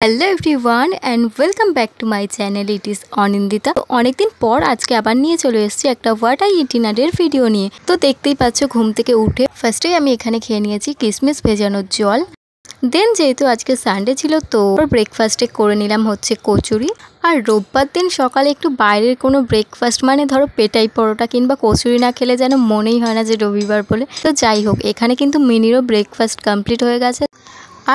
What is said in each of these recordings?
Hello everyone and welcome back to my channel. It is Anindita. অনেকদিন পর আজকে আবার নিয়ে চলে এসেছি একটা হোয়াট আই ইট ডিনারের ভিডিও নিয়ে। তো দেখতেই পাচ্ছ ঘুম থেকে উঠে ফার্স্টেই আমি এখানে খেয়ে নিয়েছি কিশমিশ ভেজানোর জল। দেন যেহেতু আজকে সানডে ছিল তো ব্রেকফাস্টে করে নিলাম হচ্ছে কচুরি। আর রোববার দিন সকালে একটু বাইরের কোনো ব্রেকফাস্ট মানে ধরো পেটাই পরোটা কিংবা কচুরি না খেলে যেন মনেই হয় না যে রবিবার বলে। তো যাই হোক, এখানে কিন্তু মিনিরও ব্রেকফাস্ট কমপ্লিট হয়ে গেছে।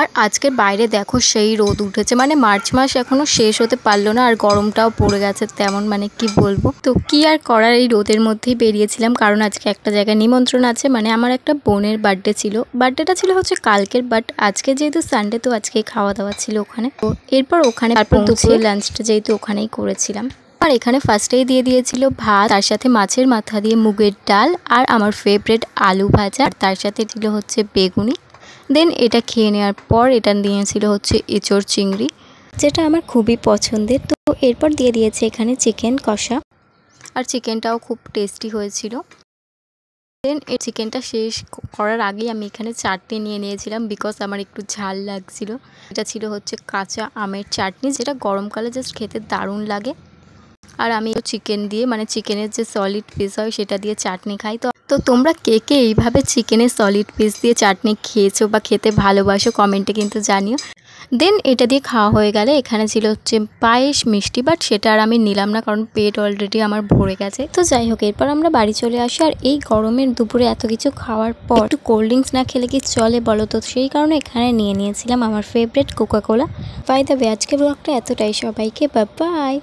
আর আজকে বাইরে দেখো সেই রোদ উঠেছে, মানে মার্চ মাস এখনো শেষ হতে পারলো না আর গরমটাও পড়ে গেছে তেমন, মানে কি বলবো। তো কি আর করার, এই রোদের মধ্যেই বেরিয়েছিলাম কারণ আজকে একটা জায়গায় নিমন্ত্রণ আছে। মানে আমার একটা বোনের বার্থডে ছিল, বার্থডেটা ছিল হচ্ছে কালকের, বাট আজকে যেহেতু সানডে তো আজকে খাওয়া দাওয়া ছিল ওখানে। তো এরপর ওখানে তারপর দুপুরে লাঞ্চটা যেহেতু ওখানেই করেছিলাম। আর এখানে ফার্স্টেই দিয়ে দিয়েছিল ভাত, তার সাথে মাছের মাথা দিয়ে মুগের ডাল আর আমার ফেভারিট আলু ভাজা, আর তার সাথে ছিল হচ্ছে বেগুনি। দেন এটা খেয়ে নেওয়ার পর এটা দিয়েছিল হচ্ছে এঁচোড় চিংড়ি, যেটা আমার খুবই পছন্দের। তো এরপর দিয়ে দিয়েছে এখানে চিকেন কষা, আর চিকেনটাও খুব টেস্টি হয়েছিল। দেন এই চিকেনটা শেষ করার আগেই আমি এখানে চাটনি নিয়ে নিয়েছিলাম, বিকজ আমার একটু ঝাল লাগছিল। এটা ছিল হচ্ছে কাঁচা আমের চাটনি, যেটা গরমকালে জাস্ট খেতে দারুণ লাগে। আর আমি চিকেন দিয়ে, মানে চিকেনের যে সলিড পিস হয় সেটা দিয়ে চাটনি খাই। তো তোমরা কে কে এইভাবে চিকেনের সলিড পিস দিয়ে চাটনি খেয়েছো বা খেতে ভালোবাসো কমেন্টে কিন্তু জানিও। দেন এটা দিয়ে খাওয়া হয়ে গেলে এখানে ছিল হচ্ছে পায়েস মিষ্টি, বাট সেটা আর আমি নিলাম না কারণ পেট অলরেডি আমার ভরে গেছে। তো যাই হোক, এরপর আমরা বাড়ি চলে আসি। আর এই গরমের দুপুরে এত কিছু খাওয়ার পর একটু কোল্ড ড্রিঙ্কস না খেলে কি চলে বলো? তো সেই কারণে এখানে নিয়ে নিয়েছিলাম আমার favourite Coca Cola. By the way, আজকে ব্লগটা এতটাই। সবাইকে বাই বাই।